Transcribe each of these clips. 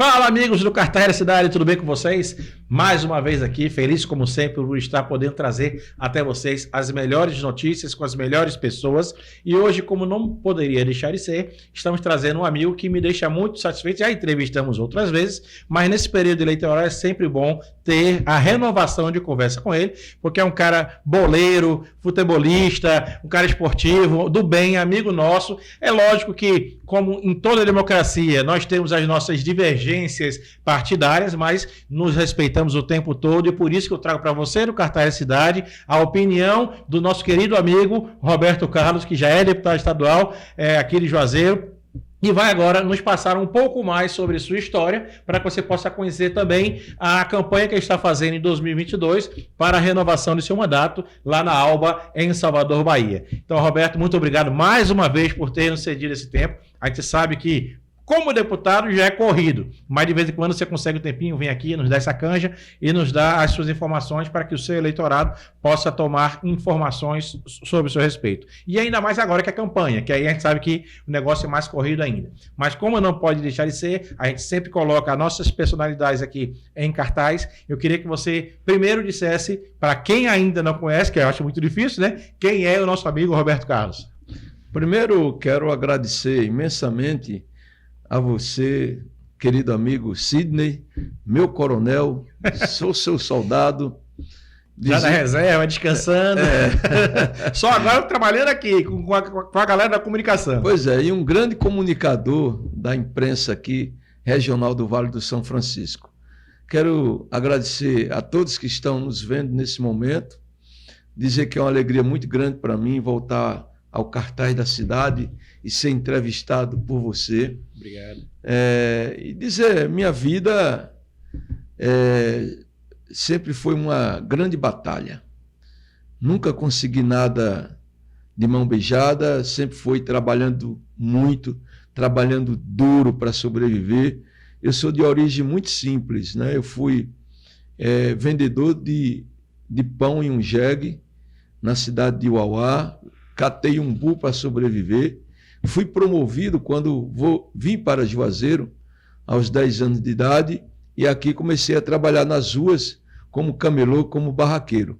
Fala, amigos do Cartaz da Cidade, tudo bem com vocês? Mais uma vez aqui, feliz como sempre por estar podendo trazer até vocês as melhores notícias com as melhores pessoas. E hoje, como não poderia deixar de ser, estamos trazendo um amigo que me deixa muito satisfeito. Já entrevistamos outras vezes, mas nesse período eleitoral é sempre bom ter a renovação de conversa com ele, porque é um cara boleiro, futebolista, um cara esportivo, do bem, amigo nosso. É lógico que, como em toda democracia, nós temos as nossas divergências partidárias, mas nos respeitamos o tempo todo e por isso que eu trago para você no Cartaz da Cidade a opinião do nosso querido amigo Roberto Carlos, que já é deputado estadual aqui de Juazeiro, e vai agora nos passar um pouco mais sobre sua história, para que você possa conhecer também a campanha que ele está fazendo em 2022 para a renovação de seu mandato lá na Alba, em Salvador, Bahia. Então, Roberto, muito obrigado mais uma vez por ter nos cedido esse tempo. A gente sabe que, como deputado, já é corrido, mas de vez em quando você consegue um tempinho, vem aqui, nos dá essa canja e nos dá as suas informações para que o seu eleitorado possa tomar informações sobre o seu respeito. E ainda mais agora que a campanha, que aí a gente sabe que o negócio é mais corrido ainda. Mas como não pode deixar de ser, a gente sempre coloca as nossas personalidades aqui em cartaz. Eu queria que você primeiro dissesse, para quem ainda não conhece, que eu acho muito difícil, né? Quem é o nosso amigo Roberto Carlos? Primeiro, quero agradecer imensamente a você, querido amigo Sidney, meu coronel, sou seu soldado. Já na reserva, descansando. Só agora trabalhando aqui com a galera da comunicação. Pois é, e um grande comunicador da imprensa aqui, regional do Vale do São Francisco. Quero agradecer a todos que estão nos vendo nesse momento, dizer que é uma alegria muito grande para mim voltar ao Cartaz da Cidade e ser entrevistado por você. Obrigado. E dizer, minha vida sempre foi uma grande batalha. Nunca consegui nada de mão beijada, sempre foi trabalhando muito, trabalhando duro para sobreviver. Eu sou de origem muito simples, né? Eu fui vendedor de pão em um jegue, na cidade de Uauá, catei umbu para sobreviver. Fui promovido quando vim para Juazeiro, aos 10 anos de idade, e aqui comecei a trabalhar nas ruas como camelô, como barraqueiro.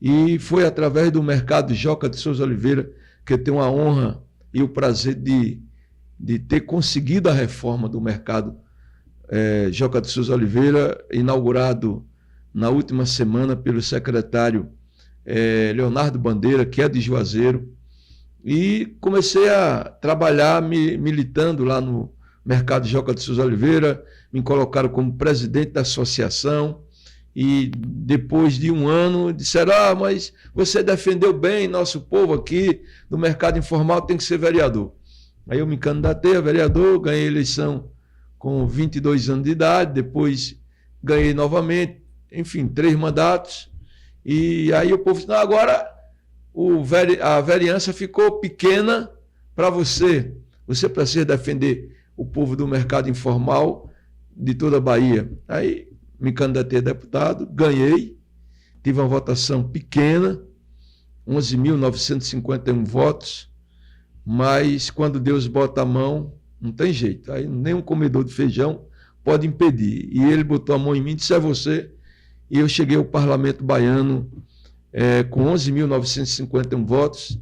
E foi através do mercado Joca de Souza Oliveira que eu tenho a honra e o prazer de ter conseguido a reforma do mercado Joca de Souza Oliveira, inaugurado na última semana pelo secretário Leonardo Bandeira, que é de Juazeiro. E comecei a trabalhar militando lá no mercado Joca de Souza Oliveira, me colocaram como presidente da associação e depois de um ano disseram, mas você defendeu bem nosso povo aqui no mercado informal, tem que ser vereador. Aí eu me candidatei a vereador, ganhei a eleição com 22 anos de idade, depois ganhei novamente, enfim, 3 mandatos, e aí o povo disse, não, agora a vereança ficou pequena para você. Você precisa defender o povo do mercado informal de toda a Bahia. Aí me candidatei a deputado, ganhei, tive uma votação pequena, 11.951 votos, mas quando Deus bota a mão, não tem jeito. Aí nenhum comedor de feijão pode impedir. E ele botou a mão em mim e disse, é você. E eu cheguei ao Parlamento Baiano com 11.951 votos,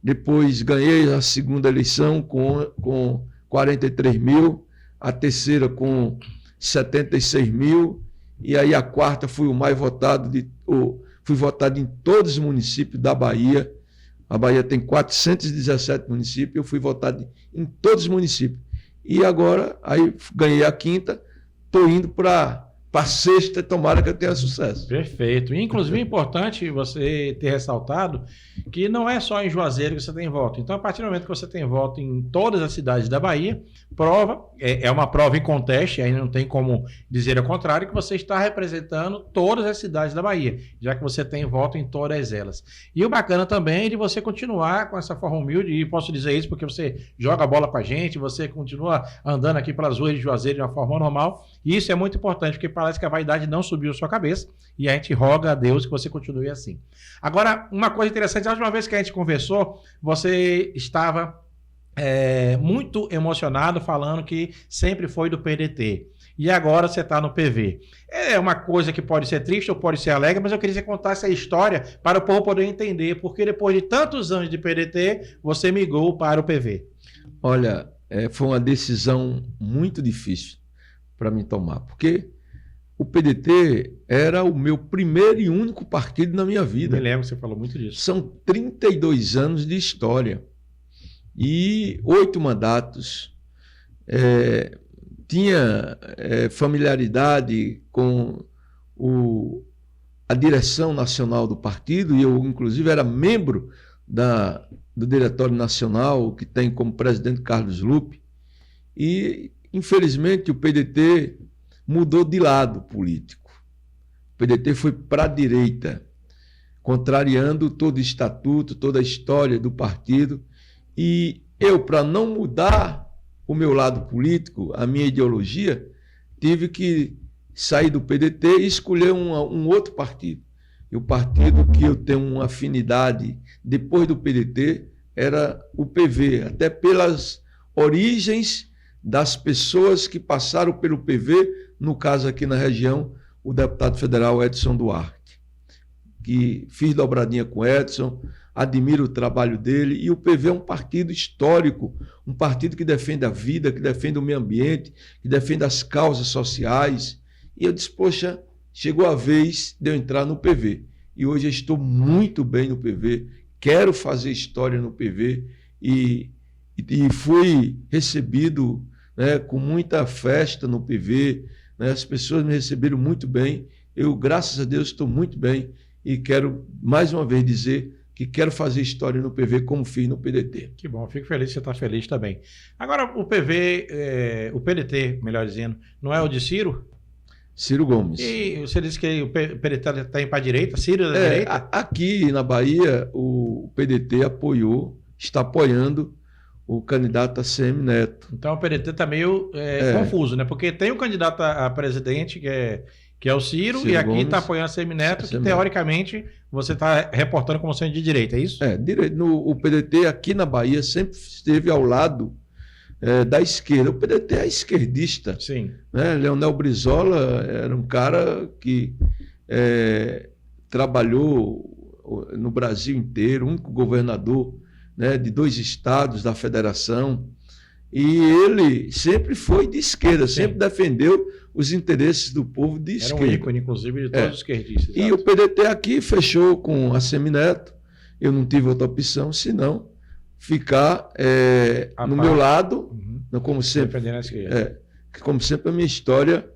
depois ganhei a segunda eleição com 43 mil, a terceira com 76 mil, e aí a quarta fui o mais votado, fui votado em todos os municípios da Bahia. A Bahia tem 417 municípios, eu fui votado em todos os municípios. E agora, aí ganhei a quinta, estou indo para a sexta, tomara que eu tenha sucesso. Perfeito. Inclusive é importante você ter ressaltado que não é só em Juazeiro que você tem voto. Então, a partir do momento que você tem voto em todas as cidades da Bahia, é uma prova em conteste, aí não tem como dizer ao contrário, que você está representando todas as cidades da Bahia, já que você tem voto em todas elas. E o bacana também é de você continuar com essa forma humilde, e posso dizer isso porque você joga a bola pra gente, você continua andando aqui pelas ruas de Juazeiro de uma forma normal, e isso é muito importante, porque parece que a vaidade não subiu à sua cabeça, e a gente roga a Deus que você continue assim. Agora, uma coisa interessante, a última vez que a gente conversou, você estava muito emocionado, falando que sempre foi do PDT. e agora você está no PV. É uma coisa que pode ser triste ou pode ser alegre, mas eu queria que você contasse a história para o povo poder entender, porque depois de tantos anos de PDT, você migrou para o PV. Olha, foi uma decisão muito difícil para mim tomar, porque o PDT era o meu primeiro e único partido na minha vida. Me lembro que você falou muito disso. São 32 anos de história e 8 mandatos. Tinha familiaridade com a direção nacional do partido, e eu, inclusive, era membro do Diretório Nacional, que tem como presidente Carlos Lupe, e, infelizmente, o PDT mudou de lado político. O PDT foi para a direita, contrariando todo o estatuto, toda a história do partido, e eu, para não mudar o meu lado político, a minha ideologia, tive que sair do PDT e escolher um outro partido. E o partido que eu tenho uma afinidade depois do PDT era o PV, até pelas origens das pessoas que passaram pelo PV, no caso aqui na região, o deputado federal Edson Duarte, que fiz dobradinha com Edson, admiro o trabalho dele, e o PV é um partido histórico, um partido que defende a vida, que defende o meio ambiente, que defende as causas sociais. E eu disse, poxa, chegou a vez de eu entrar no PV. E hoje eu estou muito bem no PV, quero fazer história no PV, e fui recebido, né, com muita festa no PV, né, as pessoas me receberam muito bem. Eu, graças a Deus, estou muito bem e quero, mais uma vez, dizer que quero fazer história no PV como fiz no PDT. Que bom, fico feliz que você está feliz também. Agora, o PV, o PDT, melhor dizendo, não é o de Ciro? Ciro Gomes. E você disse que o PDT está indo para a direita, Ciro da direita? Aqui na Bahia, o PDT apoiou, está apoiando o candidato ACM Neto. Então o PDT está meio confuso, né? Porque tem o candidato a presidente, que é o Ciro e aqui está apoiando a ACM Neto, que teoricamente você está reportando como sendo de direita, é isso? O PDT aqui na Bahia sempre esteve ao lado da esquerda. O PDT é esquerdista. Sim. Né? Leonel Brizola era um cara que trabalhou no Brasil inteiro, o único governador, né, de 2 estados da federação, e ele sempre foi de esquerda, Sim. sempre defendeu os interesses do povo de esquerda. Era um ícone, inclusive, de todos os esquerdistas. E o PDT aqui fechou com a ACM Neto. Eu não tive outra opção, senão ficar no meu lado, como sempre. Defendendo a esquerda. Como sempre a minha história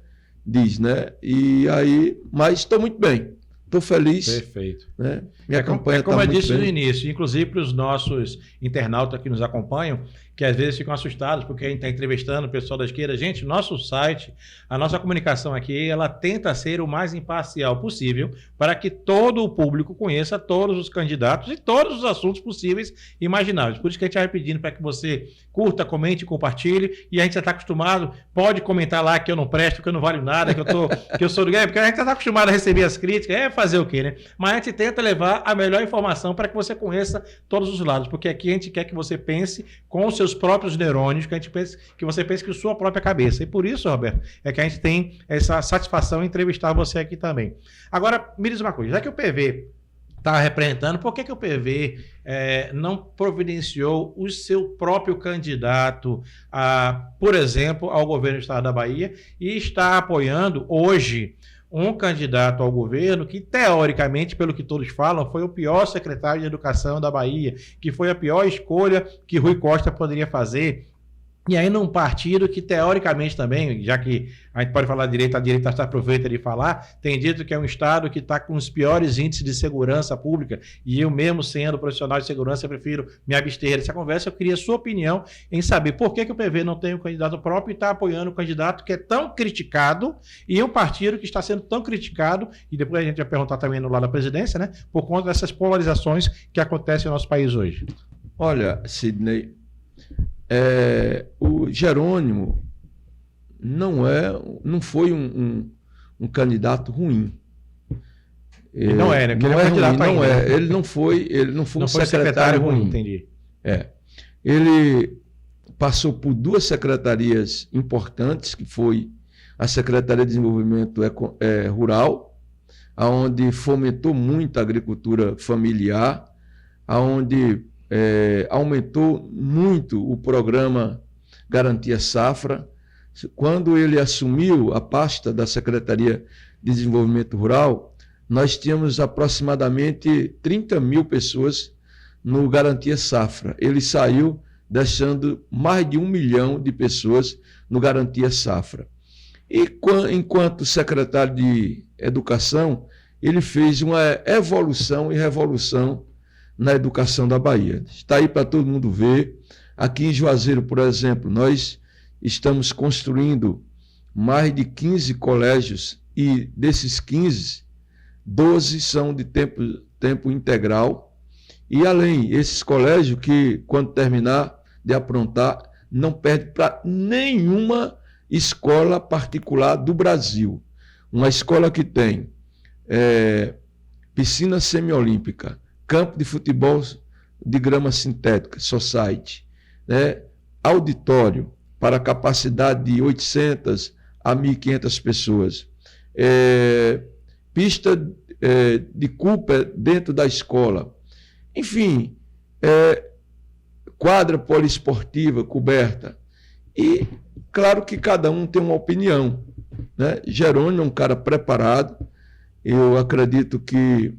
diz, né? E aí, mas estou muito bem. Estou feliz. Perfeito. Né? Minha campanha está como eu muito disse bem. no início, inclusive para os nossos internautas que nos acompanham, que às vezes ficam assustados porque a gente está entrevistando o pessoal da esquerda. Gente, nosso site, a nossa comunicação aqui, ela tenta ser o mais imparcial possível para que todo o público conheça todos os candidatos e todos os assuntos possíveis e imagináveis. Por isso que a gente vai pedindo para que você curta, comente, compartilhe, e a gente já está acostumado, pode comentar lá que eu não presto, que eu não valho nada, que eu sou do game, porque a gente já está acostumado a receber as críticas, fazer o quê, né? Mas a gente tenta levar a melhor informação para que você conheça todos os lados, porque aqui a gente quer que você pense com os seus próprios neurônios, que você pense com a sua própria cabeça. E por isso, Roberto, é que a gente tem essa satisfação em entrevistar você aqui também. Agora, me diz uma coisa, já que o PV está representando, por que o PV não providenciou o seu próprio candidato, por exemplo, ao governo do estado da Bahia e está apoiando hoje um candidato ao governo que, teoricamente, pelo que todos falam, foi o pior secretário de Educação da Bahia, que foi a pior escolha que Rui Costa poderia fazer. E aí num partido que, teoricamente também, já que a gente pode falar de direita, a direita se aproveita de falar, tem dito que é um estado que está com os piores índices de segurança pública, e eu mesmo sendo profissional de segurança, prefiro me abster dessa conversa. Eu queria a sua opinião em saber por que o PV não tem um candidato próprio e está apoiando um candidato que é tão criticado, e um partido que está sendo tão criticado, e depois a gente vai perguntar também no lado da presidência, né, por conta dessas polarizações que acontecem no nosso país hoje. Olha, Sidney, o Jerônimo não foi um candidato ruim. Ele não é, né? Porque não ele é candidato ruim, não ainda. é. Ele não foi um secretário ruim. Entendi. Ele passou por 2 secretarias importantes, que foi a Secretaria de Desenvolvimento Rural, onde fomentou muito a agricultura familiar, onde aumentou muito o programa Garantia Safra. Quando ele assumiu a pasta da Secretaria de Desenvolvimento Rural, nós tínhamos aproximadamente 30 mil pessoas no Garantia Safra. Ele saiu deixando mais de 1 milhão de pessoas no Garantia Safra. E enquanto secretário de Educação, ele fez uma evolução e revolução na educação da Bahia. Está aí para todo mundo ver. Aqui em Juazeiro, por exemplo, nós estamos construindo mais de 15 colégios e desses 15, 12 são de tempo integral. E além, esses colégios que, quando terminar de aprontar, não perde para nenhuma escola particular do Brasil. Uma escola que tem piscina semiolímpica, campo de futebol de grama sintética, society, auditório para capacidade de 800 a 1.500 pessoas, pista de Cooper dentro da escola, enfim, quadra poliesportiva coberta. E claro que cada um tem uma opinião, né? Jerônimo é um cara preparado. Eu acredito que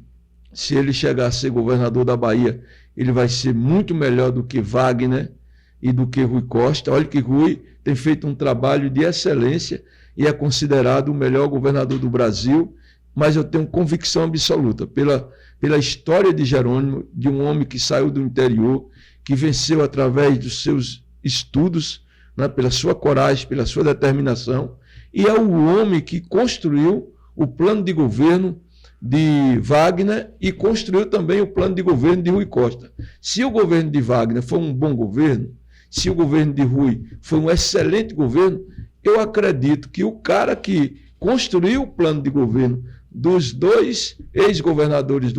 se ele chegar a ser governador da Bahia, ele vai ser muito melhor do que Wagner e do que Rui Costa. Olha que Rui tem feito um trabalho de excelência e é considerado o melhor governador do Brasil, mas eu tenho convicção absoluta pela história de Jerônimo, de um homem que saiu do interior, que venceu através dos seus estudos, né, pela sua coragem, pela sua determinação, e é o homem que construiu o plano de governo de Wagner e construiu também o plano de governo de Rui Costa. Se o governo de Wagner foi um bom governo, se o governo de Rui foi um excelente governo, eu acredito que o cara que construiu o plano de governo dos 2 ex-governadores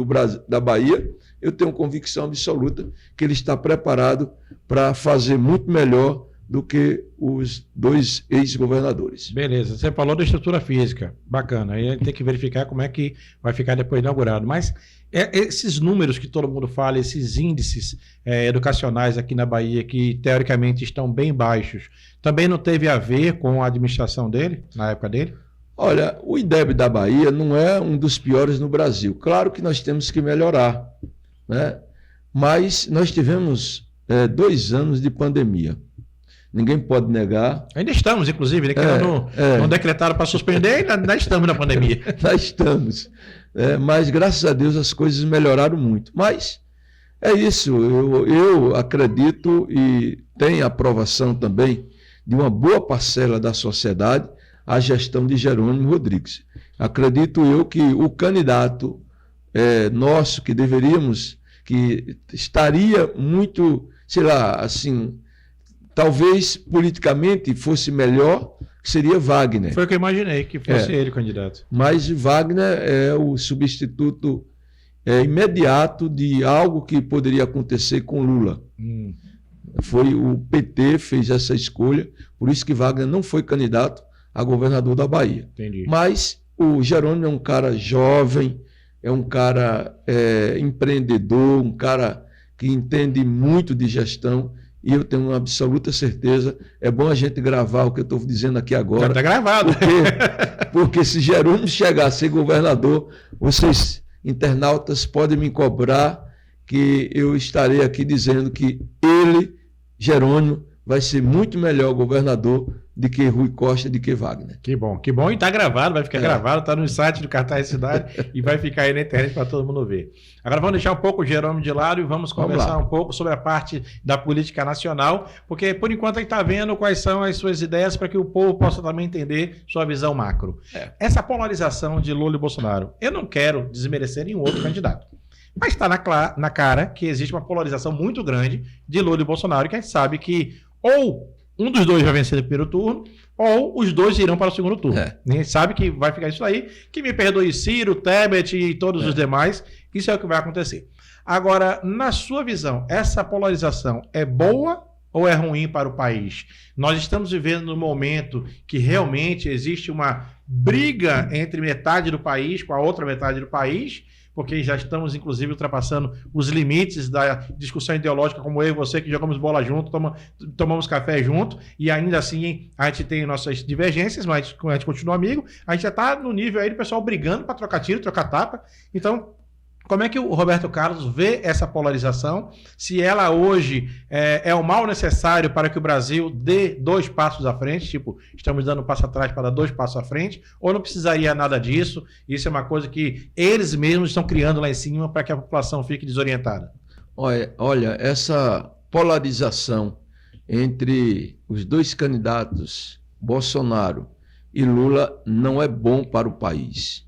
da Bahia, eu tenho convicção absoluta que ele está preparado para fazer muito melhor do que os 2 ex-governadores. Beleza, você falou da estrutura física, bacana, aí a gente tem que verificar como é que vai ficar depois inaugurado, mas esses números que todo mundo fala, esses índices educacionais aqui na Bahia, que teoricamente estão bem baixos, também não teve a ver com a administração dele, na época dele? Olha, o IDEB da Bahia não é um dos piores no Brasil. Claro que nós temos que melhorar, né? Mas nós tivemos 2 anos de pandemia. Ninguém pode negar. Ainda estamos, inclusive, né? Não decretaram para suspender, ainda estamos na pandemia. Nós estamos. Mas, graças a Deus, as coisas melhoraram muito. Mas é isso. Eu acredito e tem aprovação também de uma boa parcela da sociedade a gestão de Jerônimo Rodrigues. Acredito eu que o candidato nosso que estaria muito, sei lá, assim, talvez politicamente fosse melhor, seria Wagner. Foi o que eu imaginei, que fosse ele o candidato. Mas Wagner é o substituto imediato de algo que poderia acontecer com Lula. Foi o PT fez essa escolha, por isso que Wagner não foi candidato a governador da Bahia. Entendi. Mas o Jerônimo é um cara jovem, é um cara empreendedor, um cara que entende muito de gestão, e eu tenho uma absoluta certeza, é bom a gente gravar o que eu estou dizendo aqui agora. Já está gravado. Porque se Jerônimo chegar a ser governador, vocês, internautas, podem me cobrar que eu estarei aqui dizendo que ele, Jerônimo, vai ser muito melhor governador do que Rui Costa, do que Wagner. Que bom. E está gravado, vai ficar gravado, está no site do Cartaz Cidade e vai ficar aí na internet para todo mundo ver. Agora vamos deixar um pouco o Jerônimo de lado e vamos conversar um pouco sobre a parte da política nacional, porque por enquanto a gente está vendo quais são as suas ideias para que o povo possa também entender sua visão macro. Essa polarização de Lula e Bolsonaro, eu não quero desmerecer nenhum outro candidato. Mas está na cara que existe uma polarização muito grande de Lula e Bolsonaro, que a gente sabe que ou um dos dois vai vencer no primeiro turno, ou os dois irão para o segundo turno. Ninguém sabe que vai ficar isso aí. Que me perdoe Ciro, Tebet e todos os demais, isso é o que vai acontecer. Agora, na sua visão, essa polarização é boa ou é ruim para o país? Nós estamos vivendo num momento que realmente existe uma briga entre metade do país com a outra metade do país, porque já estamos, inclusive, ultrapassando os limites da discussão ideológica, como eu e você, que jogamos bola junto, tomamos café junto, e ainda assim a gente tem nossas divergências, mas a gente continua amigo, a gente já está no nível aí do pessoal brigando para trocar tiro, trocar tapa. Então, como é que o Roberto Carlos vê essa polarização? Se ela hoje é o mal necessário para que o Brasil dê 2 passos à frente, tipo, estamos dando um passo atrás para dar 2 passos à frente, ou não precisaria nada disso? Isso é uma coisa que eles mesmos estão criando lá em cima para que a população fique desorientada. Olha, essa polarização entre os 2 candidatos, Bolsonaro e Lula, não é bom para o país.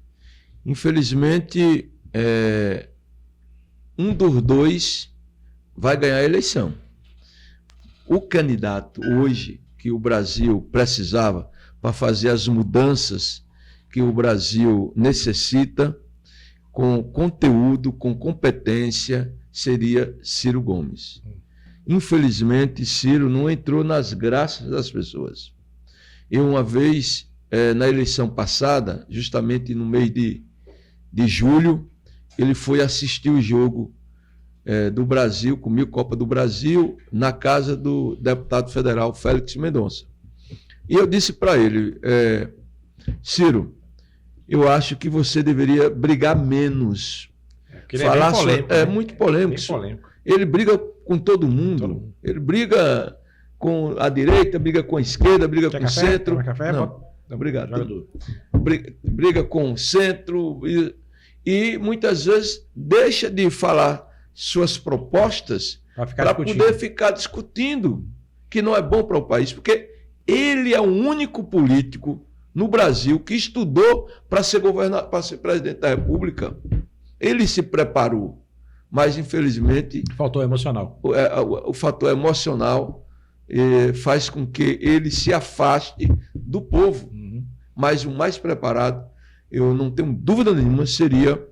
Infelizmente, um dos 2 vai ganhar a eleição. O candidato hoje que o Brasil precisava para fazer as mudanças que o Brasil necessita, com conteúdo, com competência, seria Ciro Gomes. Infelizmente, Ciro não entrou nas graças das pessoas. Eu, uma vez, na eleição passada, justamente no mês de julho, ele foi assistir o jogo do Brasil, comigo, Copa do Brasil, na casa do deputado federal Félix Mendonça. E eu disse para ele, Ciro, eu acho que você deveria brigar menos. Falar é polêmico, né? Muito polêmico. Ele briga com todo mundo. Ele briga com a direita, briga com a esquerda, briga com o centro. Toma café? Não, obrigado. Briga com o centro e muitas vezes deixa de falar suas propostas para poder ficar discutindo, que não é bom para o país, porque ele é o único político no Brasil que estudou para ser governador, para ser presidente da República. Ele se preparou, mas infelizmente faltou emocional. O fator emocional faz com que ele se afaste do povo. Mas o mais preparado, eu não tenho dúvida nenhuma, seria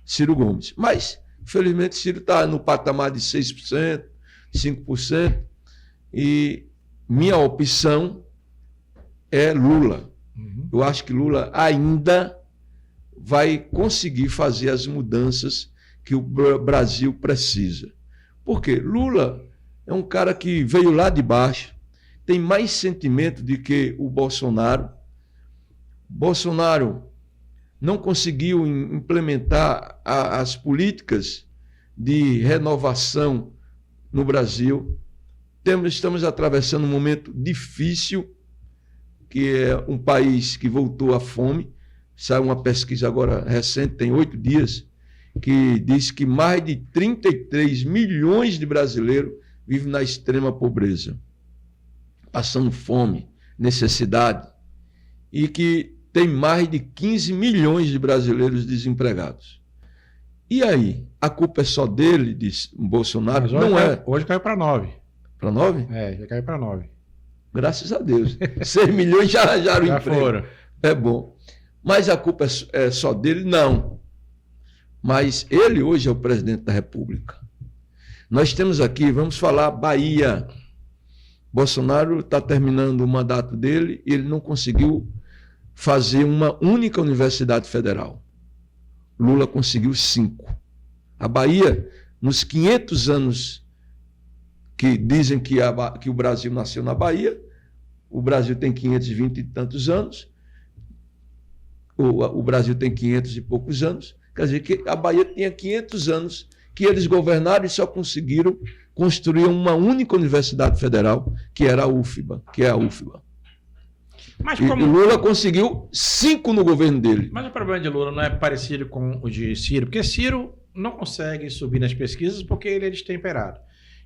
Ciro Gomes. Mas, infelizmente, Ciro está no patamar de 6%, 5%, e minha opção é Lula. Eu acho que Lula ainda vai conseguir fazer as mudanças que o Brasil precisa. Por quê? Lula é um cara que veio lá de baixo, tem mais sentimento do que o Bolsonaro. Bolsonaro não conseguiu implementar as políticas de renovação no Brasil. Estamos atravessando um momento difícil, que é um país que voltou à fome. Saiu uma pesquisa agora recente, tem 8 dias, que diz que mais de 33 milhões de brasileiros vivem na extrema pobreza, passando fome, necessidade, e que tem mais de 15 milhões de brasileiros desempregados. E aí? A culpa é só dele, diz Bolsonaro? Não é. Hoje caiu para 9. Para 9? Já caiu para 9. Graças a Deus. 6 milhões já arranjaram emprego. Foram. É bom. Mas a culpa é só dele? Não. Mas ele hoje é o presidente da República. Nós temos aqui, vamos falar Bahia. Bolsonaro está terminando o mandato dele e ele não conseguiu fazer uma única universidade federal. Lula conseguiu 5. A Bahia, nos 500 anos que dizem que o Brasil nasceu na Bahia, o Brasil tem 520 e tantos anos, o Brasil tem 500 e poucos anos, quer dizer que a Bahia tinha 500 anos que eles governaram e só conseguiram construir uma única universidade federal, que era a UFBA, que é a UFBA. Mas e Lula conseguiu 5 no governo dele. Mas o problema de Lula não é parecido com o de Ciro, porque Ciro não consegue subir nas pesquisas porque ele é destemperado.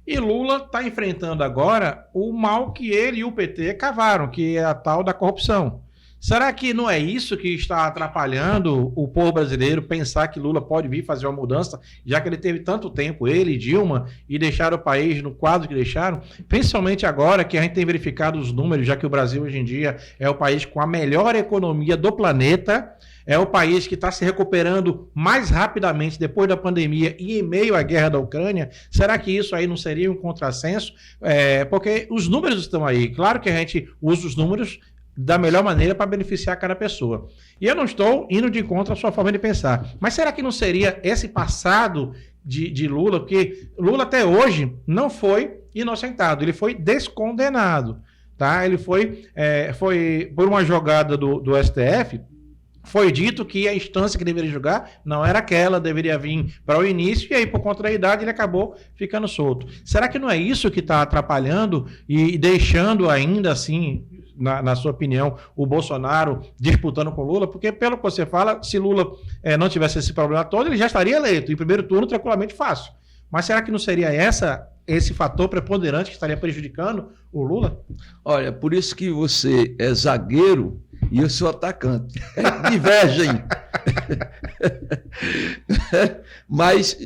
E Lula está enfrentando agora o mal que ele e o PT cavaram, que é a tal da corrupção. Será que não é isso que está atrapalhando o povo brasileiro pensar que Lula pode vir fazer uma mudança, já que ele teve tanto tempo, ele e Dilma, e deixaram o país no quadro que deixaram? Principalmente agora que a gente tem verificado os números, já que o Brasil hoje em dia é o país com a melhor economia do planeta, é o país que está se recuperando mais rapidamente depois da pandemia e em meio à guerra da Ucrânia, será que isso aí não seria um contrassenso? Porque os números estão aí. Claro que a gente usa os números da melhor maneira para beneficiar cada pessoa. E eu não estou indo de encontro à sua forma de pensar. Mas será que não seria esse passado de Lula? Porque Lula até hoje não foi inocentado, ele foi descondenado. Tá? Ele foi por uma jogada do STF, foi dito que a instância que deveria julgar não era aquela, deveria vir para o início, e aí, por conta da idade, ele acabou ficando solto. Será que não é isso que está atrapalhando e deixando ainda assim, na sua opinião, o Bolsonaro disputando com Lula? Porque, pelo que você fala, se Lula não tivesse esse problema todo, ele já estaria eleito, em primeiro turno, tranquilamente fácil. Mas será que não seria esse fator preponderante que estaria prejudicando o Lula? Olha, por isso que você é zagueiro e eu sou atacante. Divergem. Mas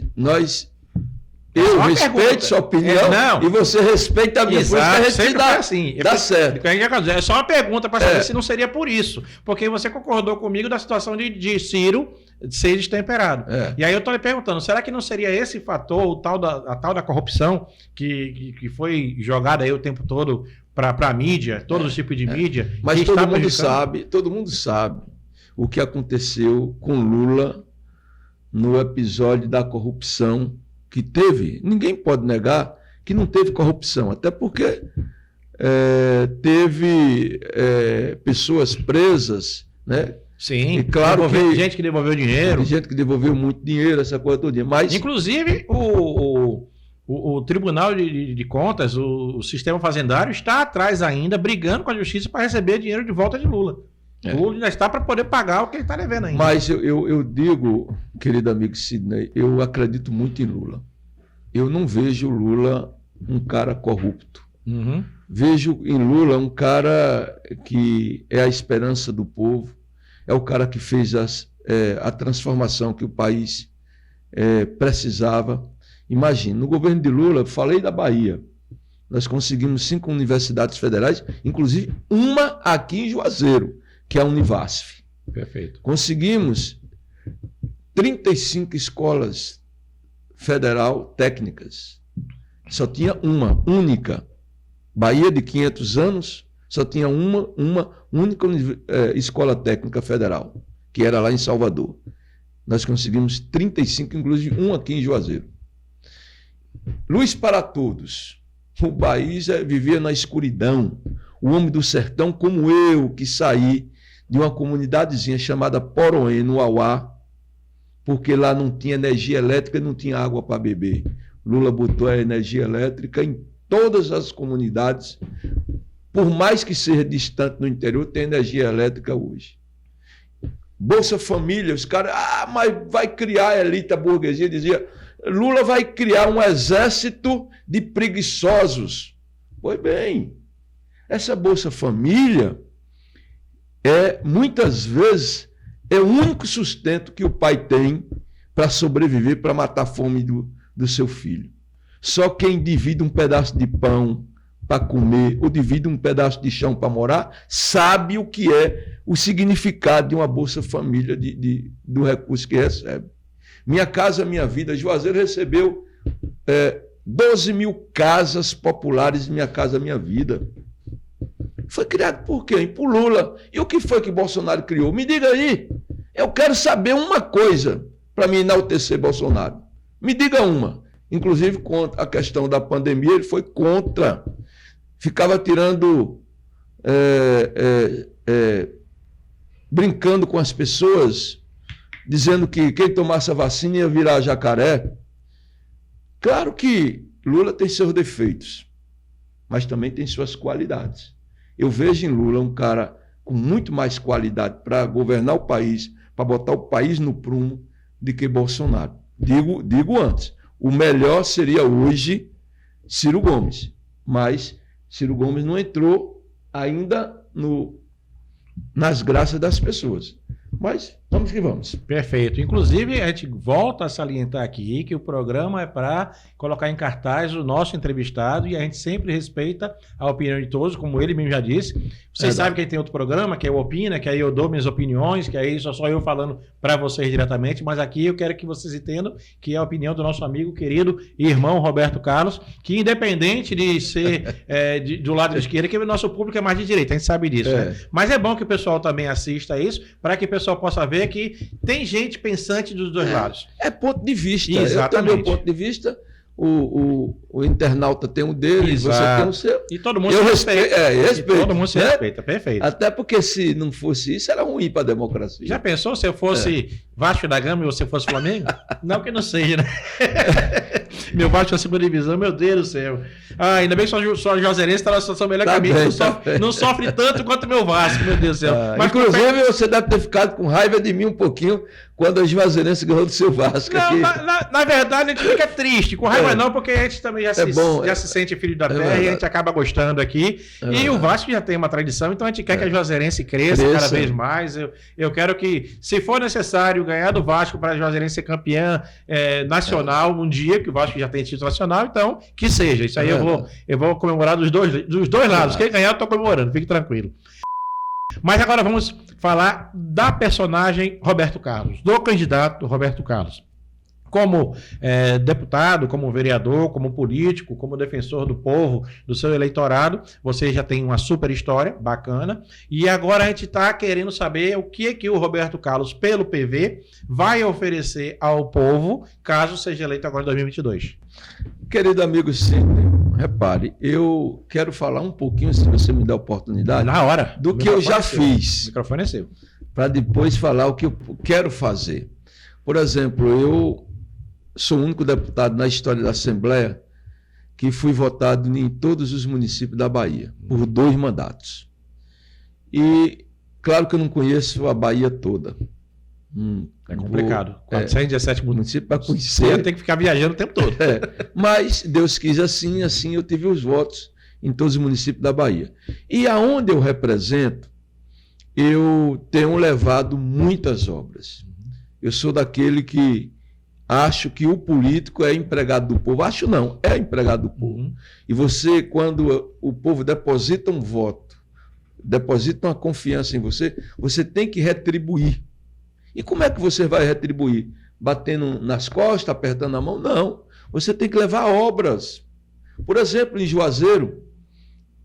eu respeito sua opinião e você respeita a minha. Exato, sempre foi assim. Dá certo. É só uma pergunta para saber se não seria por isso. Porque você concordou comigo da situação de Ciro ser destemperado. E aí eu estou lhe perguntando, será que não seria esse fator, a tal da corrupção que foi jogada aí o tempo todo para a mídia, todos os tipos de mídia? Mas todo mundo sabe o que aconteceu com Lula no episódio da corrupção que teve. Ninguém pode negar que não teve corrupção, até porque teve pessoas presas, né? Sim, e claro gente que devolveu dinheiro. Gente que devolveu muito dinheiro, essa coisa toda. Mas... Inclusive, o Tribunal de Contas, o sistema fazendário, está atrás ainda, brigando com a justiça para receber dinheiro de volta de Lula. Lula ainda está para poder pagar o que ele está devendo ainda. Mas eu digo, querido amigo Sidney, eu acredito muito em Lula. Eu não vejo Lula um cara corrupto. Uhum. Vejo em Lula um cara que é a esperança do povo, é o cara que fez a transformação que o país precisava. Imagina, no governo de Lula, falei da Bahia, nós conseguimos 5 universidades federais, inclusive uma aqui em Juazeiro, que é a Univasf. Perfeito. Conseguimos 35 escolas federal técnicas. Só tinha uma, única. Bahia de 500 anos, só tinha uma única escola técnica federal, que era lá em Salvador. Nós conseguimos 35, inclusive um aqui em Juazeiro. Luz para todos. O país vivia na escuridão. O homem do sertão, como eu, que saí de uma comunidadezinha chamada Poroém, no Auá, porque lá não tinha energia elétrica, não tinha água para beber. Lula botou a energia elétrica em todas as comunidades. Por mais que seja distante no interior, tem energia elétrica hoje. Bolsa Família, os caras, mas vai criar a elite, a burguesia, dizia, Lula vai criar um exército de preguiçosos. Pois bem, essa Bolsa Família muitas vezes é o único sustento que o pai tem para sobreviver, para matar a fome do seu filho. Só quem divide um pedaço de pão para comer ou divide um pedaço de chão para morar sabe o que é o significado de uma Bolsa Família, do recurso que recebe. Minha Casa Minha Vida, Juazeiro recebeu 12 mil casas populares de Minha Casa Minha Vida. Foi criado por quem? Por Lula. E o que foi que Bolsonaro criou? Me diga aí. Eu quero saber uma coisa para me enaltecer Bolsonaro. Me diga uma. Inclusive, contra a questão da pandemia, ele foi contra. Ficava tirando, brincando com as pessoas, dizendo que quem tomasse a vacina ia virar jacaré. Claro que Lula tem seus defeitos, mas também tem suas qualidades. Eu vejo em Lula um cara com muito mais qualidade para governar o país, para botar o país no prumo, do que Bolsonaro. Digo antes, o melhor seria hoje Ciro Gomes, mas Ciro Gomes não entrou ainda nas graças das pessoas. Mas Vamos que vamos. Perfeito. Inclusive, a gente volta a salientar aqui que o programa é para colocar em cartaz o nosso entrevistado e a gente sempre respeita a opinião de todos, como ele mesmo já disse. Vocês sabem que tem outro programa, que é o Opina, que aí eu dou minhas opiniões, que aí só eu falando para vocês diretamente, mas aqui eu quero que vocês entendam que é a opinião do nosso amigo querido e irmão Roberto Carlos, que independente de ser do lado de esquerda, que o nosso público é mais de direita, a gente sabe disso, né? Mas é bom que o pessoal também assista isso, para que o pessoal possa ver que tem gente pensante dos dois lados. É ponto de vista. Exatamente. Eu tenho meu ponto de vista, o internauta tem o dele, Exato. Você tem o seu. E todo mundo se respeita. Respeito. E todo mundo se respeita, perfeito. Até porque se não fosse isso, era ruim para a democracia. Já pensou se eu fosse Vasco da Gama e você fosse Flamengo? Não que não seja, né? Meu Vasco na segunda divisão, meu Deus do céu. Ainda bem que só o Juazeirense está na situação melhor que a minha. Não sofre tanto quanto o meu Vasco, meu Deus do céu. Mas, inclusive, você deve ter ficado com raiva de mim um pouquinho quando a Juazeirense ganhou do seu Vasco. Não, na verdade, a gente fica triste. Com raiva não, porque a gente também já se sente filho da terra e a gente acaba gostando aqui. E o Vasco já tem uma tradição, então a gente quer que a Juazeirense cresça cada vez mais. Eu quero que, se for necessário, ganhar do Vasco para a Juazeirense ser campeã nacional um dia, que o Vasco já tem título nacional, então que seja. Isso aí eu vou comemorar dos dois lados. Quem ganhar, eu estou comemorando, fique tranquilo. Mas agora vamos falar da personagem Roberto Carlos, do candidato Roberto Carlos. Como deputado, como vereador, como político, como defensor do povo, do seu eleitorado, você já tem uma super história, bacana. E agora a gente está querendo saber o que o Roberto Carlos, pelo PV, vai oferecer ao povo, caso seja eleito agora em 2022. Querido amigo Sidney, repare, eu quero falar um pouquinho, se você me der a oportunidade, na hora, do que eu já fiz. O microfone é seu. Para depois falar o que eu quero fazer. Por exemplo, eu sou o único deputado na história da Assembleia que fui votado em todos os municípios da Bahia, por 2 mandatos. E, claro que eu não conheço a Bahia toda. É complicado. 417 municípios para conhecer. Tem que ficar viajando o tempo todo. Mas Deus quis assim eu tive os votos em todos os municípios da Bahia. E aonde eu represento, eu tenho levado muitas obras. Eu sou daquele que acho que o político é empregado do povo. Acho não, é empregado do povo. E você, quando o povo deposita um voto, deposita uma confiança em você, você tem que retribuir. E como é que você vai retribuir? Batendo nas costas, apertando a mão? Não. Você tem que levar obras. Por exemplo, em Juazeiro,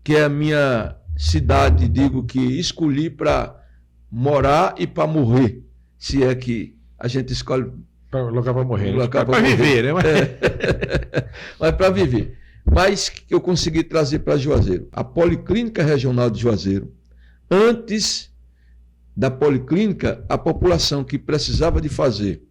que é a minha cidade, digo que escolhi para morar e para morrer, se é que a gente escolhe para lugar para morrer. Para viver, né? Mas para viver. Mas que eu consegui trazer para Juazeiro. A Policlínica Regional de Juazeiro. Antes da Policlínica, a população que precisava de fazer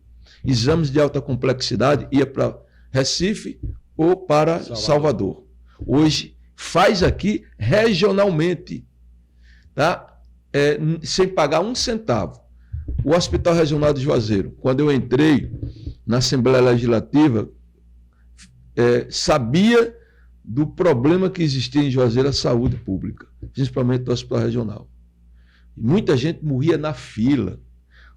exames de alta complexidade ia para Recife ou para Salvador. Hoje, faz aqui regionalmente, tá? Sem pagar um centavo. O Hospital Regional de Juazeiro, quando eu entrei na Assembleia Legislativa, sabia do problema que existia em Juazeiro a saúde pública, principalmente do Hospital Regional. Muita gente morria na fila,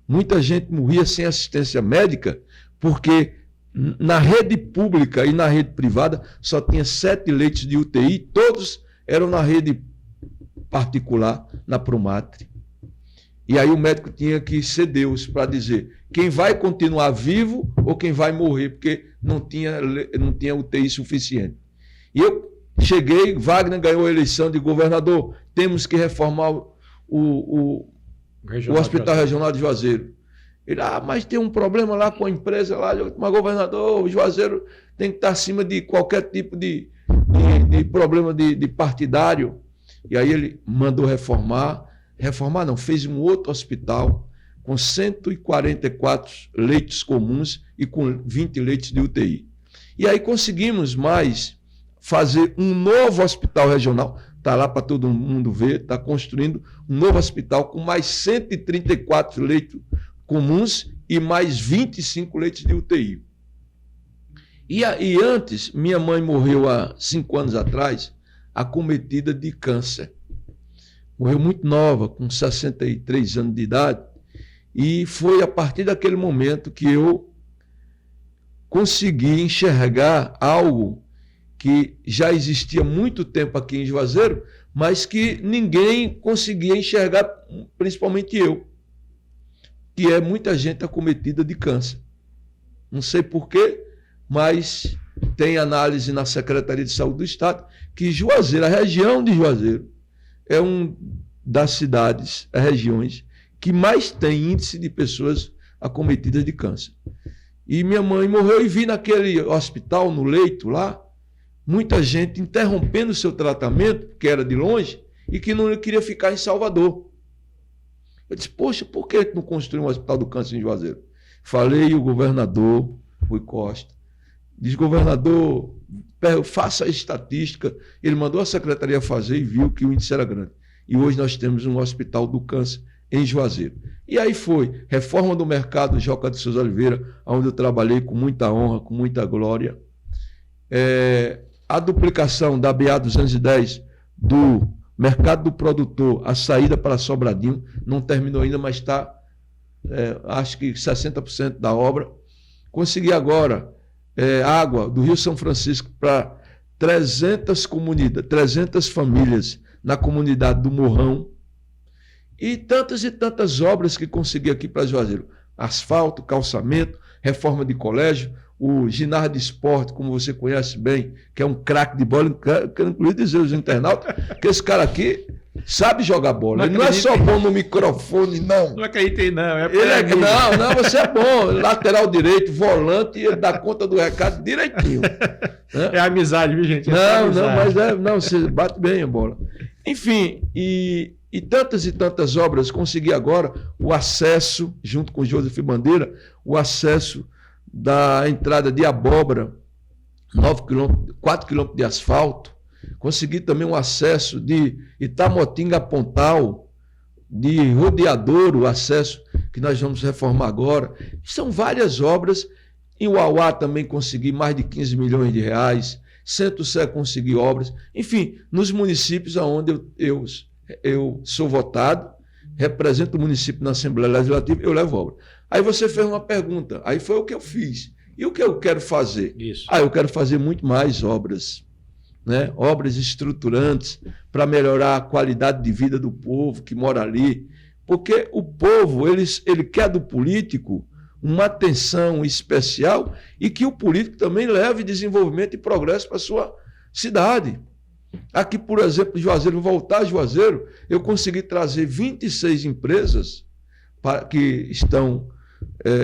muita gente morria sem assistência médica, porque na rede pública e na rede privada só tinha 7 leitos de UTI, todos eram na rede particular, na Promatre. E aí o médico tinha que ser Deus para dizer quem vai continuar vivo ou quem vai morrer, porque não tinha UTI suficiente. E eu cheguei, Wagner ganhou a eleição de governador, temos que reformar o Hospital Regional de Juazeiro. Ele, mas tem um problema lá com a empresa lá, mas governador, o Juazeiro tem que estar acima de qualquer tipo de problema de partidário. E aí ele mandou reformar não, fez um outro hospital com 144 leitos comuns e com 20 leitos de UTI. E aí conseguimos mais fazer um novo hospital regional, está lá para todo mundo ver, está construindo um novo hospital com mais 134 leitos comuns e mais 25 leitos de UTI. E antes, minha mãe morreu há 5 anos atrás, acometida de câncer. Morreu muito nova, com 63 anos de idade, E foi a partir daquele momento que eu consegui enxergar algo que já existia há muito tempo aqui em Juazeiro, mas que ninguém conseguia enxergar, principalmente eu, que é muita gente acometida de câncer. Não sei porquê, mas tem análise na Secretaria de Saúde do Estado que Juazeiro, a região de Juazeiro, é uma das cidades, as regiões, que mais tem índice de pessoas acometidas de câncer. E minha mãe morreu e vi naquele hospital, no leito lá, muita gente interrompendo o seu tratamento, que era de longe, e que não queria ficar em Salvador. Eu disse, poxa, por que não construir um hospital do câncer em Juazeiro? Falei, o governador, Rui Costa, diz, governador, faça a estatística. Ele mandou a secretaria fazer e viu que o índice era grande. E hoje nós temos um hospital do câncer em Juazeiro. E aí foi, reforma do mercado Joca de Souza Oliveira, onde eu trabalhei com muita honra, com muita glória. A duplicação da BA 210 do mercado do produtor, a saída para Sobradinho, não terminou ainda, mas está, acho que 60% da obra. Consegui agora água do Rio São Francisco para 300 famílias na comunidade do Morrão. E tantas obras que consegui aqui para Juazeiro. Asfalto, calçamento, reforma de colégio, o ginásio de esporte, como você conhece bem, que é um craque de bola. Quero incluir dizer aos internautas que esse cara aqui sabe jogar bola. Ele não é só bom no microfone, não. Não acreditei, não. Não, você é bom. Lateral direito, volante, ele dá conta do recado direitinho. É amizade, viu, gente? Não, você bate bem a bola. Enfim, e tantas obras. Consegui agora o acesso, junto com o Joseph Bandeira, o acesso da entrada de Abóbora, 4 quilômetros de asfalto. Consegui também o acesso de Itamotinga a Pontal, de Rodeadouro, o acesso que nós vamos reformar agora. São várias obras. Em Uauá também consegui mais de 15 milhões de reais. Centro-Sé consegui obras. Enfim, nos municípios onde eu sou votado, represento o município na Assembleia Legislativa, eu levo obra. Aí você fez uma pergunta, aí foi o que eu fiz. E o que eu quero fazer? Isso. Eu quero fazer muito mais obras, né? Obras estruturantes para melhorar a qualidade de vida do povo que mora ali. Porque o povo, ele quer do político uma atenção especial e que o político também leve desenvolvimento e progresso para a sua cidade. Aqui, por exemplo, Juazeiro, vou voltar a Juazeiro, eu consegui trazer 26 empresas que estão,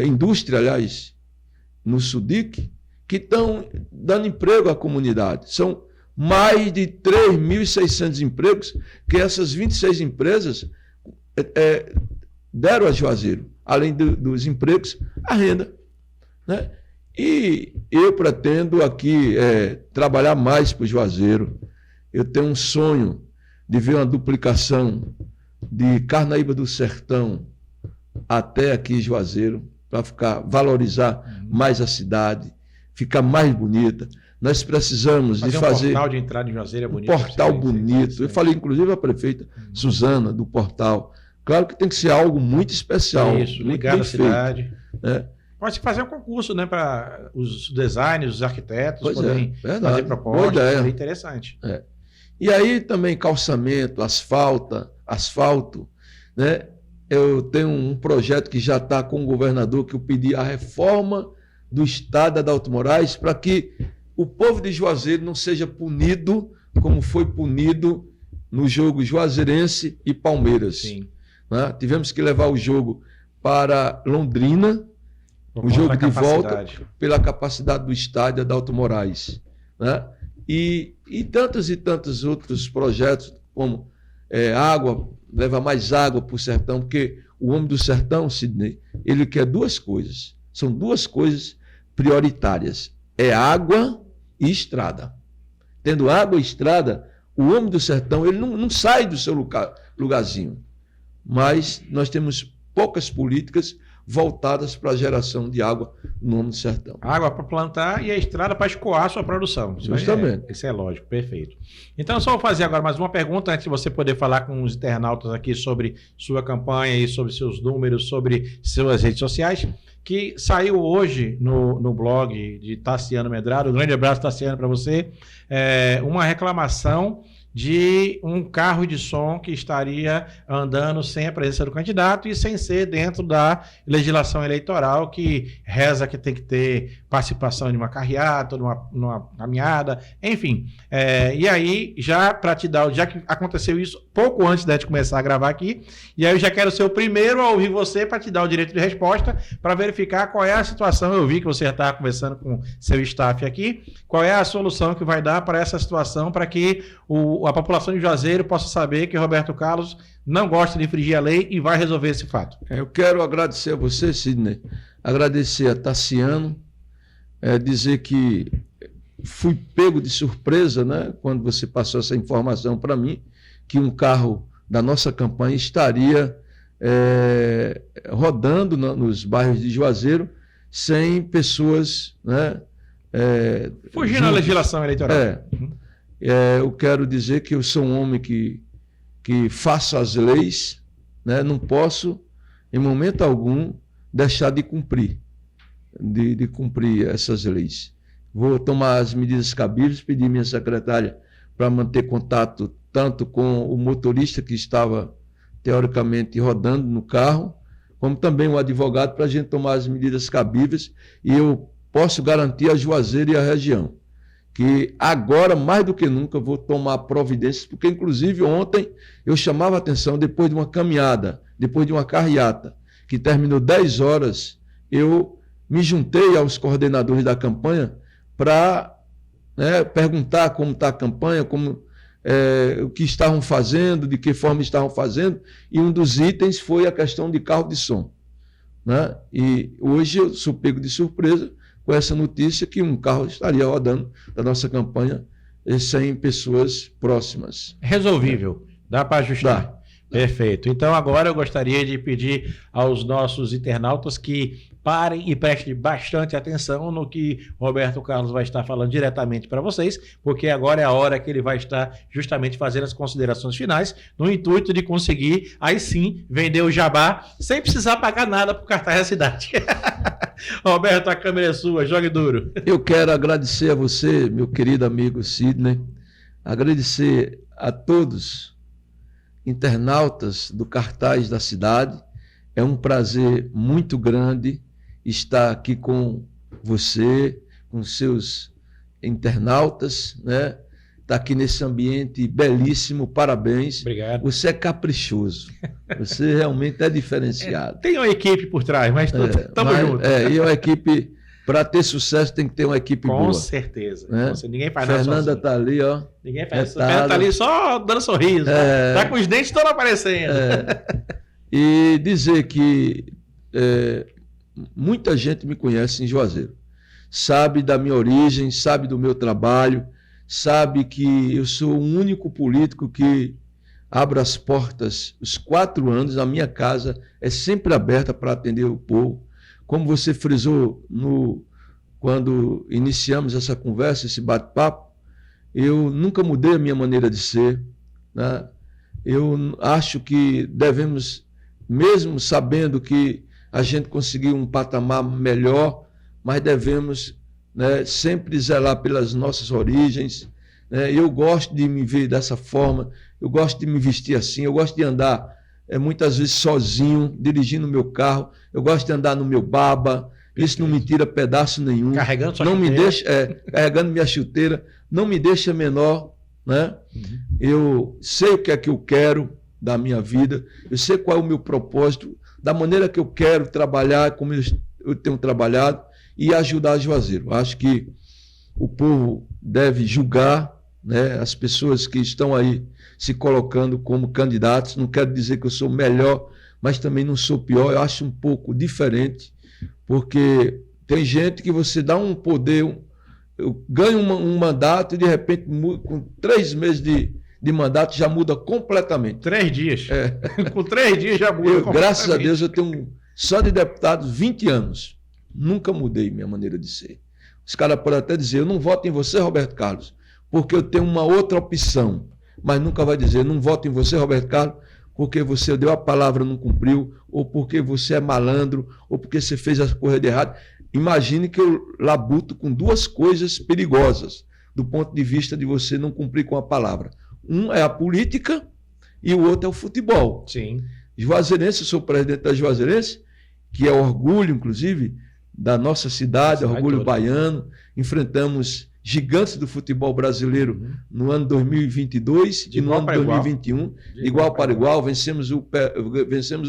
indústria, aliás, no SUDIC, que estão dando emprego à comunidade. São mais de 3.600 empregos que essas 26 empresas deram a Juazeiro, além dos empregos, a renda, né? E eu pretendo aqui trabalhar mais para o Juazeiro. Eu tenho um sonho de ver uma duplicação de Carnaíba do Sertão até aqui Juazeiro, para valorizar mais a cidade, ficar mais bonita. Nós precisamos de fazer um portal de entrada em Juazeiro é bonito. Um portal bonito. Eu falei, inclusive, a prefeita Suzana, do portal. Claro que tem que ser algo muito especial. Isso, ligado à cidade. Pode fazer um concurso, né, para os designers, os arquitetos poderem fazer propostas. É interessante. E aí também calçamento, asfalto, né? Eu tenho um projeto que já está com o governador, que eu pedi a reforma do estado Adalto Moraes para que o povo de Juazeiro não seja punido como foi punido no jogo Juazeirense e Palmeiras. Sim. Né? Tivemos que levar o jogo para Londrina, o jogo de volta, pela capacidade do estádio Adalto Moraes. Né? E tantos outros projetos, como leva mais água para o sertão, porque o homem do sertão, Sidney, ele quer duas coisas. São duas coisas prioritárias. É água e estrada. Tendo água e estrada, o homem do sertão ele não sai do seu lugarzinho. Mas nós temos poucas políticas voltadas para a geração de água no Homem do Sertão. Água para plantar e a estrada para escoar a sua produção. Justamente. Isso é lógico, perfeito. Então, só vou fazer agora mais uma pergunta antes de você poder falar com os internautas aqui sobre sua campanha e sobre seus números, sobre suas redes sociais, que saiu hoje no blog de Tassiano Medrado. Um grande abraço, Tassiano, para você. Uma reclamação de um carro de som que estaria andando sem a presença do candidato e sem ser dentro da legislação eleitoral, que reza que tem que ter participação de uma carreata, numa caminhada, enfim. E aí, já para te dar, já que aconteceu isso pouco antes de começar a gravar aqui, e aí eu já quero ser o primeiro a ouvir você para te dar o direito de resposta, para verificar qual é a situação. Eu vi que você já estava conversando com seu staff aqui, qual é a solução que vai dar para essa situação, para que a população de Juazeiro possa saber que Roberto Carlos não gosta de infringir a lei e vai resolver esse fato. Eu quero agradecer a você, Sidney, agradecer a Tassiano, dizer que fui pego de surpresa, né, quando você passou essa informação para mim, que um carro da nossa campanha estaria rodando nos bairros de Juazeiro sem pessoas, né, fugindo da legislação eleitoral. Eu quero dizer que eu sou um homem que faço as leis, né? Não posso, em momento algum, deixar de cumprir essas leis. Vou tomar as medidas cabíveis, pedir minha secretária para manter contato tanto com o motorista que estava, teoricamente, rodando no carro, como também o advogado, para a gente tomar as medidas cabíveis, e eu posso garantir a Juazeiro e a região que agora, mais do que nunca, vou tomar providências, porque, inclusive, ontem eu chamava a atenção, depois de uma caminhada, depois de uma carreata, que terminou 10 horas, eu me juntei aos coordenadores da campanha para perguntar como está a campanha, o que estavam fazendo, de que forma estavam fazendo, e um dos itens foi a questão de carro de som, né? E hoje eu sou pego de surpresa com essa notícia que um carro estaria rodando da nossa campanha sem pessoas próximas. Resolvível. Dá para ajustar. Dá. Perfeito. Então agora eu gostaria de pedir aos nossos internautas que parem e prestem bastante atenção no que Roberto Carlos vai estar falando diretamente para vocês, porque agora é a hora que ele vai estar justamente fazendo as considerações finais, no intuito de conseguir, aí sim, vender o jabá sem precisar pagar nada para o cartaz da cidade. Roberto, a câmera é sua, jogue duro. Eu quero agradecer a você, meu querido amigo Sidney, agradecer a todos internautas do cartaz da cidade. É um prazer muito grande estar aqui com você, com seus internautas, né? Está aqui nesse ambiente belíssimo, parabéns. Obrigado. Você é caprichoso, você realmente é diferenciado. Tem uma equipe por trás, mas estamos juntos. E uma equipe, para ter sucesso, tem que ter uma equipe boa. Com certeza. Né? Ninguém faz nada sozinho. Fernanda está ali, ó. Ninguém faz. Fernanda está ali só dando sorriso. Está com os dentes todos aparecendo. E dizer que muita gente me conhece em Juazeiro. Sabe da minha origem, sabe do meu trabalho, sabe que eu sou o único político que abro as portas os 4 anos. A minha casa é sempre aberta para atender o povo. Como você frisou quando iniciamos essa conversa, esse bate-papo, eu nunca mudei a minha maneira de ser, né? Eu acho que devemos, mesmo sabendo que a gente conseguiu um patamar melhor, mas devemos, né, sempre zelar pelas nossas origens. Né? Eu gosto de me ver dessa forma, eu gosto de me vestir assim, eu gosto de andar muitas vezes sozinho, dirigindo o meu carro, eu gosto de andar no meu baba. Isso não me tira pedaço nenhum. Carregando sua não chuteira. Me deixa, carregando minha chuteira, não me deixa menor, né? Uhum. Eu sei o que é que eu quero da minha vida, eu sei qual é o meu propósito, da maneira que eu quero trabalhar, como eu tenho trabalhado, e ajudar a Juazeiro. Acho que o povo deve julgar, né, as pessoas que estão aí se colocando como candidatos. Não quero dizer que eu sou melhor, mas também não sou pior. Eu acho um pouco diferente, porque tem gente que você dá um poder, eu ganho um mandato e de repente, com 3 meses de mandato, já muda completamente. 3 dias. Com 3 dias já muda completamente. Graças a Deus eu tenho só de deputados 20 anos. Nunca mudei minha maneira de ser. Os caras podem até dizer, eu não voto em você, Roberto Carlos, porque eu tenho uma outra opção. Mas nunca vai dizer, não voto em você, Roberto Carlos, porque você deu a palavra e não cumpriu, ou porque você é malandro, ou porque você fez a coisa de errado. Imagine que eu labuto com duas coisas perigosas, do ponto de vista de você não cumprir com a palavra. Um é a política e o outro é o futebol. Sim. Juazeirense, eu sou presidente da Juazeirense, que é orgulho, inclusive, da nossa cidade, orgulho baiano. Enfrentamos gigantes do futebol brasileiro no ano 2022 e no ano 2021, igual para igual. Vencemos o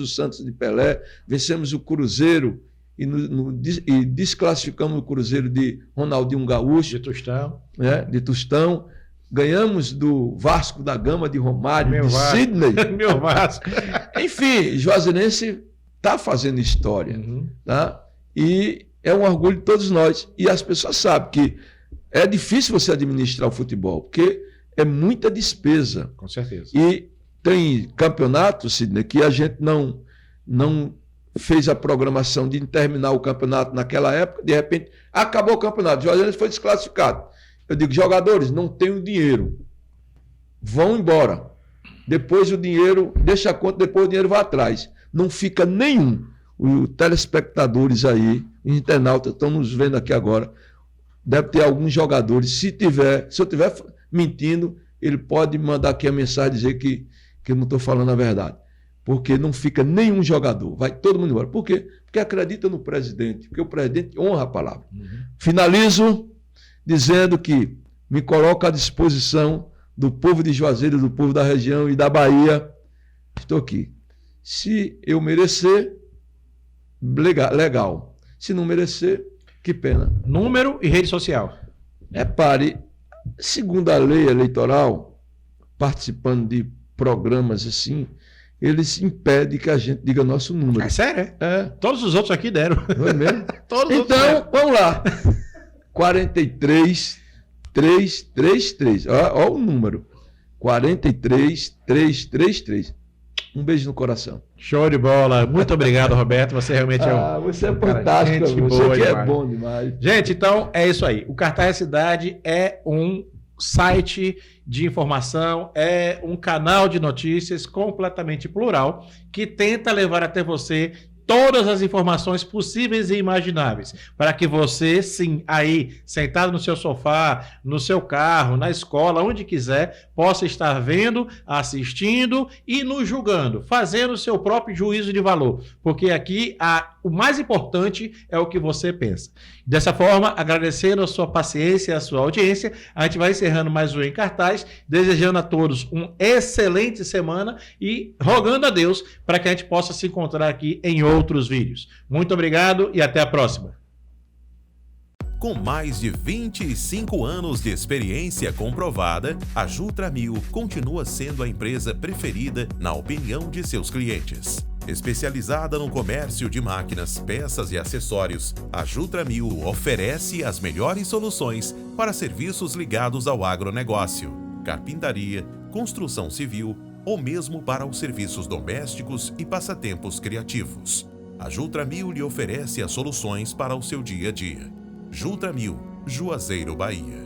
Santos de Pelé, vencemos o Cruzeiro e desclassificamos o Cruzeiro de Ronaldinho Gaúcho. De Tostão. Ganhamos do Vasco da Gama de Romário, Sidney. Meu Vasco. Enfim, Juazeirense está fazendo história. Tá? E é um orgulho de todos nós. E as pessoas sabem que é difícil você administrar o futebol, porque é muita despesa. Com certeza. E tem campeonatos, Sidney, que a gente não fez a programação de terminar o campeonato naquela época, de repente acabou o campeonato, o Juazeirense foi desclassificado. Eu digo, jogadores, não tenho dinheiro, vão embora. Depois o dinheiro, deixa a conta, depois o dinheiro vai atrás. Não fica nenhum. Os telespectadores aí, os internautas estão nos vendo aqui agora, deve ter alguns jogadores. Se eu estiver mentindo, ele pode mandar aqui a mensagem dizer que eu não estou falando a verdade. Porque não fica nenhum jogador, vai todo mundo embora. Por quê? Porque acredita no presidente, porque o presidente honra a palavra. Finalizo dizendo que me coloco à disposição do povo de Juazeiro, do povo da região e da Bahia. Estou aqui. Se eu merecer, legal. Se não merecer, que pena. Número e rede social. Repare, segundo a lei eleitoral, participando de programas assim, eles impedem que a gente diga nosso número. É sério? É. Todos os outros aqui deram. Não é mesmo? Todos então, vamos lá. 43,333. Olha o número. 43,333. Um beijo no coração. Show de bola. Muito obrigado, Roberto. Você realmente você é fantástico. Você que é bom demais. Gente, então é isso aí. O Cartaz Cidade é um site de informação, é um canal de notícias completamente plural que tenta levar até você todas as informações possíveis e imagináveis, para que você, sim, aí, sentado no seu sofá, no seu carro, na escola, onde quiser, possa estar vendo, assistindo e nos julgando, fazendo o seu próprio juízo de valor, porque aqui o mais importante é o que você pensa. Dessa forma, agradecendo a sua paciência, a sua audiência, a gente vai encerrando mais um Em Cartaz, desejando a todos uma excelente semana e rogando a Deus para que a gente possa se encontrar aqui em outros vídeos. Muito obrigado e até a próxima. Com mais de 25 anos de experiência comprovada, a Jutramil continua sendo a empresa preferida na opinião de seus clientes. Especializada no comércio de máquinas, peças e acessórios, a Jutramil oferece as melhores soluções para serviços ligados ao agronegócio, carpintaria, construção civil ou mesmo para os serviços domésticos e passatempos criativos. A Jutramil lhe oferece as soluções para o seu dia a dia. Jutramil, Juazeiro, Bahia.